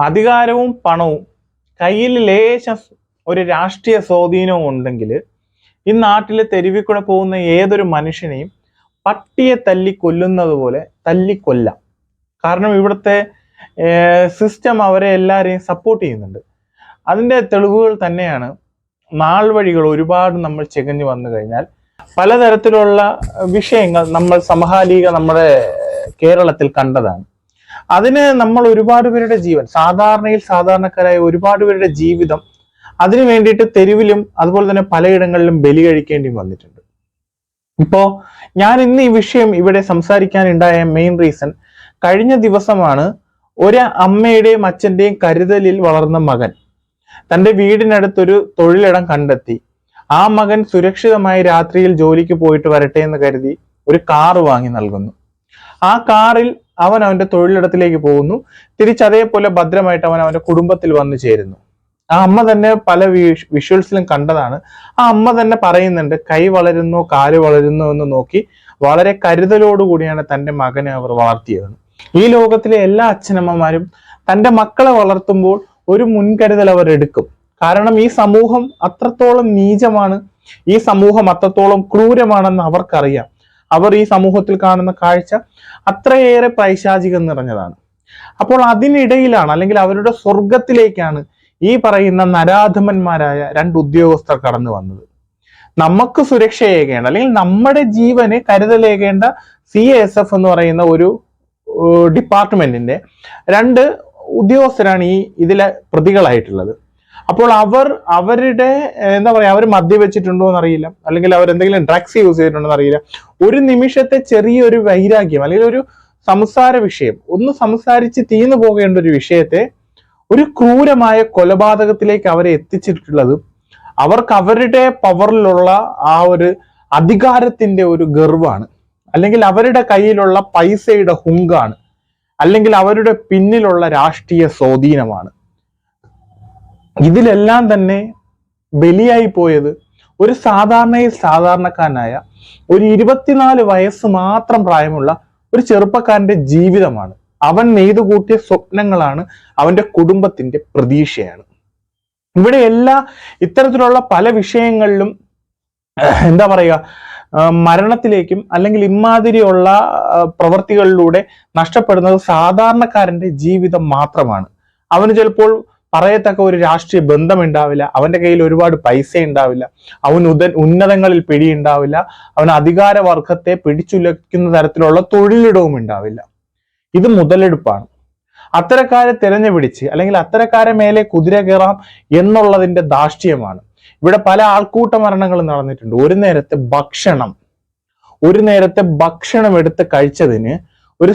അധികാരവും പണവും കയ്യിൽ ലേശം ഒരു രാഷ്ട്രീയ സ്വാധീനവും ഉണ്ടെങ്കിൽ ഈ നാട്ടിൽ തെരുവിൽ കൂടെ പോകുന്ന ഏതൊരു മനുഷ്യനെയും പട്ടിയെ തല്ലി കൊല്ലുന്നത് പോലെ തല്ലിക്കൊല്ലാം. കാരണം ഇവിടുത്തെ സിസ്റ്റം അവരെ എല്ലാവരെയും സപ്പോർട്ട് ചെയ്യുന്നുണ്ട്. അതിൻ്റെ തെളിവുകൾ തന്നെയാണ് നാൾ വഴികൾ ഒരുപാട് നമ്മൾ ചികഞ്ഞു വന്നു കഴിഞ്ഞാൽ പലതരത്തിലുള്ള വിഷയങ്ങൾ നമ്മൾ സമകാലിക നമ്മുടെ കേരളത്തിൽ കണ്ടതാണ്. അതിന് നമ്മൾ ഒരുപാട് പേരുടെ ജീവൻ, സാധാരണക്കാരായ ഒരുപാട് പേരുടെ ജീവിതം അതിനു വേണ്ടിയിട്ട് തെരുവിലും അതുപോലെ തന്നെ പലയിടങ്ങളിലും ബലി കഴിക്കേണ്ടി വന്നിട്ടുണ്ട്. ഇപ്പോ ഞാൻ ഇന്ന് ഈ വിഷയം ഇവിടെ സംസാരിക്കാനുണ്ടായ മെയിൻ റീസൺ, കഴിഞ്ഞ ദിവസമാണ് ഒരു അമ്മയുടെയും അച്ഛന്റെയും കരുതലിൽ വളർന്ന മകൻ തൻ്റെ വീടിനടുത്തൊരു തൊഴിലിടം കണ്ടെത്തി. ആ മകൻ സുരക്ഷിതമായി രാത്രിയിൽ ജോലിക്ക് പോയിട്ട് വരട്ടെ എന്ന് കരുതി ഒരു കാറ് വാങ്ങി നൽകുന്നു. ആ കാറിൽ അവൻ അവന്റെ തൊഴിലിടത്തിലേക്ക് പോകുന്നു. തിരിച്ചതേപോലെ ഭദ്രമായിട്ട് അവൻ അവന്റെ കുടുംബത്തിൽ വന്നു ചേരുന്നു. ആ അമ്മ തന്നെ പല വിഷ്വൽസിലും കണ്ടതാണ്. ആ അമ്മ തന്നെ പറയുന്നുണ്ട്, കൈ വളരുന്നോ കാല് വളരുന്നോ എന്ന് നോക്കി വളരെ കരുതലോടുകൂടിയാണ് തൻ്റെ മകനെ അവർ വളർത്തിയത്. ഈ ലോകത്തിലെ എല്ലാ അച്ഛനമ്മമാരും തൻ്റെ മക്കളെ വളർത്തുമ്പോൾ ഒരു മുൻകരുതൽ അവർ എടുക്കും. കാരണം ഈ സമൂഹം അത്രത്തോളം നീചമാണ്, ഈ സമൂഹം അത്രത്തോളം ക്രൂരമാണെന്ന് അവർക്കറിയാം. അവർ ഈ സമൂഹത്തിൽ കാണുന്ന കാഴ്ച അത്രയേറെ പൈശാചികം നിറഞ്ഞതാണ്. അപ്പോൾ അതിനിടയിലാണ്, അല്ലെങ്കിൽ അവരുടെ സ്വർഗത്തിലേക്കാണ് ഈ പറയുന്ന നരാധമന്മാരായ രണ്ട് ഉദ്യോഗസ്ഥർ കടന്നു വന്നത്. നമുക്ക് സുരക്ഷയേകേണ്ട, അല്ലെങ്കിൽ നമ്മുടെ ജീവന് കരുതലേകേണ്ട CASF എന്ന് പറയുന്ന ഒരു ഡിപ്പാർട്ട്മെന്റിന്റെ രണ്ട് ഉദ്യോഗസ്ഥരാണ് ഇതിലെ പ്രതികളായിട്ടുള്ളത്. അപ്പോൾ അവരുടെ എന്താ പറയാ, അവർ മദ്യവെച്ചിട്ടുണ്ടോ എന്നറിയില്ല, അല്ലെങ്കിൽ അവരെന്തെങ്കിലും ഡ്രഗ്സ് യൂസ് ചെയ്തിട്ടുണ്ടോ എന്നറിയില്ല. ഒരു നിമിഷത്തെ ചെറിയൊരു വൈരാഗ്യം അല്ലെങ്കിൽ ഒരു സംസാര വിഷയം, ഒന്ന് സംസാരിച്ച് തീർന്നു പോകേണ്ട ഒരു വിഷയത്തെ ഒരു ക്രൂരമായ കൊലപാതകത്തിലേക്ക് അവരെ എത്തിച്ചിട്ടുള്ളത് അവർക്ക് അവരുടെ പവറിലുള്ള ആ ഒരു അധികാരത്തിന്റെ ഒരു ഗർവാണ്, അല്ലെങ്കിൽ അവരുടെ കയ്യിലുള്ള പൈസയുടെ ഹുങ്കാണ്, അല്ലെങ്കിൽ അവരുടെ പിന്നിലുള്ള രാഷ്ട്രീയ സ്വാധീനമാണ്. ഇതിലെല്ലാം തന്നെ ബലിയായി പോയത് ഒരു സാധാരണക്കാരനായ ഒരു 24 വയസ്സ് മാത്രം പ്രായമുള്ള ഒരു ചെറുപ്പക്കാരന്റെ ജീവിതമാണ്. അവൻ നെയ്തുകൂട്ടിയ സ്വപ്നങ്ങളാണ് അവന്റെ കുടുംബത്തിന്റെ പ്രതീക്ഷയാണ്. ഇവിടെ ഇത്തരത്തിലുള്ള പല വിഷയങ്ങളിലും എന്താ പറയുക, മരണത്തിലേക്കും അല്ലെങ്കിൽ ഇമാതിരിയുള്ള പ്രവർത്തികളിലൂടെ നഷ്ടപ്പെടുന്നത് സാധാരണക്കാരന്റെ ജീവിതം മാത്രമാണ്. അവന് ചിലപ്പോൾ പറയത്തക്ക ഒരു രാഷ്ട്രീയ ബന്ധം ഉണ്ടാവില്ല, അവന്റെ കയ്യിൽ ഒരുപാട് പൈസ ഉണ്ടാവില്ല, അവൻ ഉന്നതങ്ങളിൽ പിടിയുണ്ടാവില്ല, അവൻ അധികാരവർഗത്തെ പിടിച്ചുലയ്ക്കുന്ന തരത്തിലുള്ള തൊഴിലിടവും ഉണ്ടാവില്ല. ഇത് മുതലെടുപ്പാണ്. അത്തരക്കാരെ തിരഞ്ഞുപിടിച്ച് അല്ലെങ്കിൽ അത്തരക്കാരെ മേലെ കുതിര കയറാം എന്നുള്ളതിന്റെ ധാർഷ്ട്യമാണ്. ഇവിടെ പല ആൾക്കൂട്ട മരണങ്ങളും നടന്നിട്ടുണ്ട്. ഒരു നേരത്തെ ഭക്ഷണം എടുത്ത് കഴിച്ചതിന് ഒരു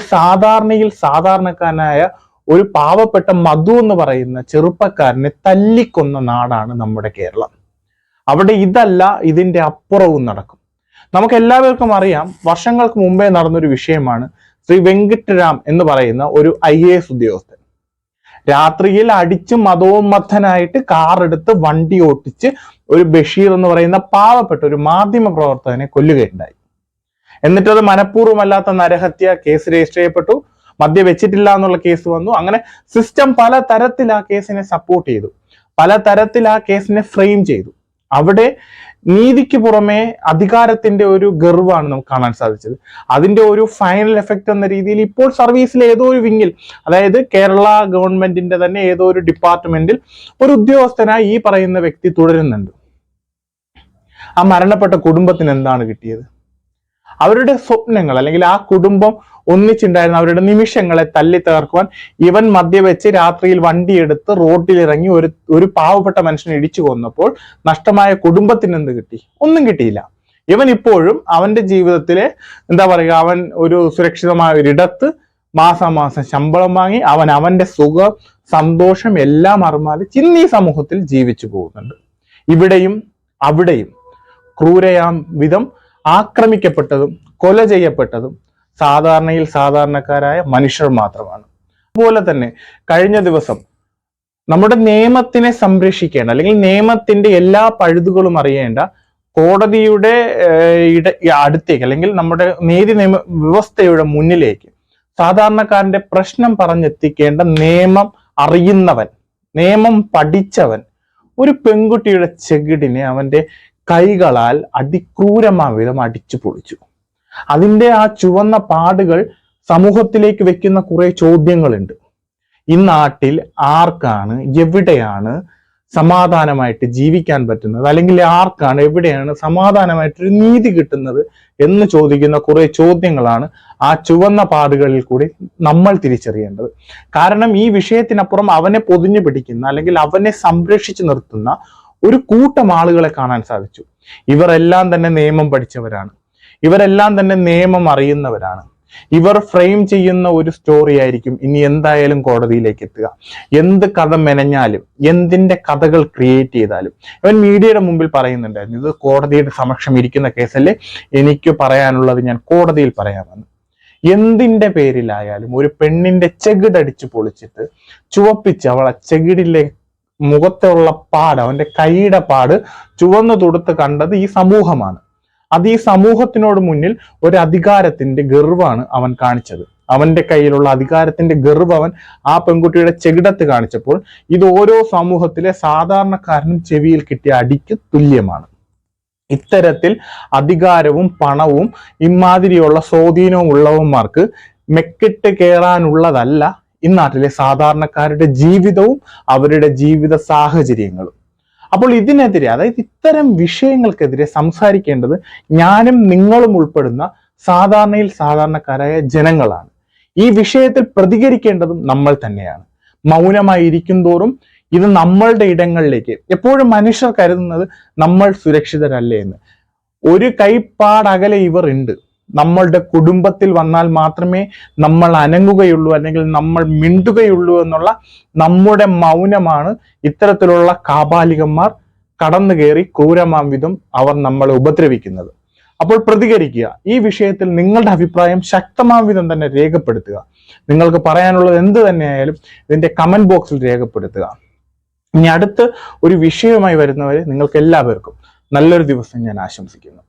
സാധാരണക്കാരനായ ഒരു പാവപ്പെട്ട മധു എന്ന് പറയുന്ന ചെറുപ്പക്കാരനെ തല്ലിക്കൊന്ന നാടാണ് നമ്മുടെ കേരളം. അവിടെ ഇതല്ല, ഇതിന്റെ അപ്പുറവും നടക്കും. നമുക്ക് എല്ലാവർക്കും അറിയാം, വർഷങ്ങൾക്ക് മുമ്പേ നടന്നൊരു വിഷയമാണ്. ശ്രീ വെങ്കിട്ടരാം എന്ന് പറയുന്ന ഒരു IAS ഉദ്യോഗസ്ഥൻ രാത്രിയിൽ അടിച്ച് മതോന്മത്തനായിട്ട് കാറെടുത്ത് വണ്ടി ഓട്ടിച്ച് ഒരു ബഷീർ എന്ന് പറയുന്ന പാവപ്പെട്ട ഒരു മാധ്യമ പ്രവർത്തകനെ കൊല്ലുകയുണ്ടായി. എന്നിട്ടത് മനഃപൂർവ്വമല്ലാത്ത നരഹത്യ കേസ് രജിസ്റ്റർ ചെയ്യപ്പെട്ടു. മദ്യവെച്ചിട്ടില്ല എന്നുള്ള കേസ് വന്നു. അങ്ങനെ സിസ്റ്റം പല തരത്തിൽ ആ കേസിനെ സപ്പോർട്ട് ചെയ്തു, പല തരത്തിൽ ആ കേസിനെ ഫ്രെയിം ചെയ്തു. അവിടെ നീതിക്ക് പുറമെ അധികാരത്തിന്റെ ഒരു ഗർവാണ് നമുക്ക് കാണാൻ സാധിച്ചത്. അതിന്റെ ഒരു ഫൈനൽ എഫക്റ്റ് എന്ന രീതിയിൽ ഇപ്പോൾ സർവീസിലെ ഏതോ ഒരു വിങ്ങിൽ, അതായത് കേരള ഗവൺമെന്റിന്റെ തന്നെ ഏതോ ഒരു ഡിപ്പാർട്ട്മെന്റിൽ ഒരു ഉദ്യോഗസ്ഥനായി ഈ പറയുന്ന വ്യക്തി തുടരുന്നുണ്ട്. ആ മരണപ്പെട്ട കുടുംബത്തിന് എന്താണ് കിട്ടിയത്? അവരുടെ സ്വപ്നങ്ങൾ, അല്ലെങ്കിൽ ആ കുടുംബം ഒന്നിച്ചുണ്ടായിരുന്ന അവരുടെ നിമിഷങ്ങളെ തല്ലി തകർക്കുവാൻ ഇവൻ മദ്യവെച്ച് രാത്രിയിൽ വണ്ടിയെടുത്ത് റോഡിലിറങ്ങി ഒരു പാവപ്പെട്ട മനുഷ്യനെ ഇടിച്ചു കൊന്നപ്പോൾ നഷ്ടമായ കുടുംബത്തിന് എന്ത് കിട്ടി? ഒന്നും കിട്ടിയില്ല. ഇവൻ ഇപ്പോഴും അവന്റെ ജീവിതത്തിലെ എന്താ പറയുക, അവൻ ഒരു സുരക്ഷിതമായ ഒരിടത്ത് മാസാമാസം ശമ്പളം വാങ്ങി അവന്റെ സുഖം സന്തോഷം എല്ലാം അറുമാദിച്ച് ഇന്ന് ഈ സമൂഹത്തിൽ ജീവിച്ചു പോകുന്നുണ്ട്. ഇവിടെയും അവിടെയും ക്രൂരയാം വിധം ആക്രമിക്കപ്പെട്ടതും കൊല ചെയ്യപ്പെട്ടതും സാധാരണക്കാരായ മനുഷ്യർ മാത്രമാണ്. അതുപോലെ തന്നെ കഴിഞ്ഞ ദിവസം നമ്മുടെ നിയമത്തിനെ സംരക്ഷിക്കേണ്ട, അല്ലെങ്കിൽ നിയമത്തിന്റെ എല്ലാ പഴുതുകളും അറിയേണ്ട കോടതിയുടെ അടുത്തേക്ക്, അല്ലെങ്കിൽ നമ്മുടെ നീതി വ്യവസ്ഥയുടെ മുന്നിലേക്ക് സാധാരണക്കാരന്റെ പ്രശ്നം പറഞ്ഞെത്തിക്കേണ്ട നിയമം അറിയുന്നവൻ, നിയമം പഠിച്ചവൻ ഒരു പെൺകുട്ടിയുടെ ചെകിടിനെ അവന്റെ കൈകളാൽ അതിക്രൂരമായ വിധം അടിച്ചു പൊളിച്ചു. അതിന്റെ ആ ചുവന്ന പാടുകൾ സമൂഹത്തിലേക്ക് വെക്കുന്ന കുറെ ചോദ്യങ്ങളുണ്ട്. ഈ നാട്ടിൽ ആർക്കാണ്, എവിടെയാണ് സമാധാനമായിട്ട് ജീവിക്കാൻ പറ്റുന്നത്, അല്ലെങ്കിൽ ആർക്കാണ്, എവിടെയാണ് സമാധാനമായിട്ടൊരു നീതി കിട്ടുന്നത് എന്ന് ചോദിക്കുന്ന കുറെ ചോദ്യങ്ങളാണ് ആ ചുവന്ന പാടുകളിൽ കൂടി നമ്മൾ തിരിച്ചറിയേണ്ടത്. കാരണം ഈ വിഷയത്തിനപ്പുറം അവനെ പൊതിഞ്ഞു പിടിക്കുന്ന, അല്ലെങ്കിൽ അവനെ സംരക്ഷിച്ചു നിർത്തുന്ന ഒരു കൂട്ടം ആളുകളെ കാണാൻ സാധിച്ചു. ഇവരെല്ലാം തന്നെ നിയമം പഠിച്ചവരാണ്, ഇവരെല്ലാം തന്നെ നിയമം അറിയുന്നവരാണ്. ഇവർ ഫ്രെയിം ചെയ്യുന്ന ഒരു സ്റ്റോറി ആയിരിക്കും ഇനി എന്തായാലും കോടതിയിലേക്ക് എത്തുക. എന്ത് കഥ മെനഞ്ഞാലും, എന്തിന്റെ കഥകൾ ക്രിയേറ്റ് ചെയ്താലും. ഇവൻ മീഡിയയുടെ മുമ്പിൽ പറയുന്നുണ്ടായിരുന്നു, ഇത് കോടതിയുടെ സമക്ഷം ഇരിക്കുന്ന കേസല്ലേ, എനിക്ക് പറയാനുള്ളത് ഞാൻ കോടതിയിൽ പറയാമെന്ന്. എന്തിന്റെ പേരിലായാലും ഒരു പെണ്ണിന്റെ ചെകിടടിച്ച് പൊളിച്ചിട്ട് ചുവപ്പിച്ച് അവളെ ചെകിടിലെ മുഖത്തുള്ള പാട്, അവന്റെ കൈയുടെ പാട് ചുവന്നു തൊടുത്ത് കണ്ടത് ഈ സമൂഹമാണ്. അത് ഈ സമൂഹത്തിനോട് മുന്നിൽ ഒരു അധികാരത്തിന്റെ ഗർവാണ് അവൻ കാണിച്ചത്. അവന്റെ കയ്യിലുള്ള അധികാരത്തിന്റെ ഗർവ് അവൻ ആ പെൺകുട്ടിയുടെ ചെകിടത്ത് കാണിച്ചപ്പോൾ ഇത് ഓരോ സമൂഹത്തിലെ സാധാരണക്കാരനും ചെവിയിൽ കിട്ടിയ അടിക്ക് തുല്യമാണ്. ഇത്തരത്തിൽ അധികാരവും പണവും ഇമാതിരിയുള്ള സ്വാധീനവും ഉള്ളവന്മാർക്ക് മെക്കിട്ട് കയറാനുള്ളതല്ല ഇന്നാട്ടിലെ സാധാരണക്കാരുടെ ജീവിതവും അവരുടെ ജീവിത സാഹചര്യങ്ങളും. അപ്പോൾ ഇതിനെതിരെ, അതായത് ഇത്തരം വിഷയങ്ങൾക്കെതിരെ സംസാരിക്കേണ്ടത് ഞാനും നിങ്ങളും ഉൾപ്പെടുന്ന സാധാരണയിൽ സാധാരണക്കാരായ ജനങ്ങളാണ്. ഈ വിഷയത്തിൽ പ്രതികരിക്കേണ്ടതും നമ്മൾ തന്നെയാണ്. മൗനമായി ഇരിക്കും തോറും ഇത് നമ്മളുടെ ഇടങ്ങളിലേക്ക്, എപ്പോഴും മനുഷ്യർ കരുതുന്നത് നമ്മൾ സുരക്ഷിതരല്ലേ എന്ന്. ഒരു കൈപ്പാടകലെ ഇവർ ഉണ്ട്. നമ്മളുടെ കുടുംബത്തിൽ വന്നാൽ മാത്രമേ നമ്മൾ അനങ്ങുകയുള്ളൂ, അല്ലെങ്കിൽ നമ്മൾ മിണ്ടുകയുള്ളൂ എന്നുള്ള നമ്മുടെ മൗനമാണ് ഇത്തരത്തിലുള്ള കാപാലികന്മാർ കടന്നു കയറി ക്രൂരമാം വിധം അവർ നമ്മളെ ഉപദ്രവിക്കുന്നത്. അപ്പോൾ പ്രതികരിക്കുക. ഈ വിഷയത്തിൽ നിങ്ങളുടെ അഭിപ്രായം ശക്തമാം വിധം തന്നെ രേഖപ്പെടുത്തുക. നിങ്ങൾക്ക് പറയാനുള്ളത് എന്ത് തന്നെയായാലും ഇതിന്റെ കമന്റ് ബോക്സിൽ രേഖപ്പെടുത്തുക. ഇനി അടുത്ത് ഒരു വിഷയവുമായി വരുന്നവരെ നിങ്ങൾക്ക് എല്ലാവർക്കും നല്ലൊരു ദിവസം ഞാൻ ആശംസിക്കുന്നു.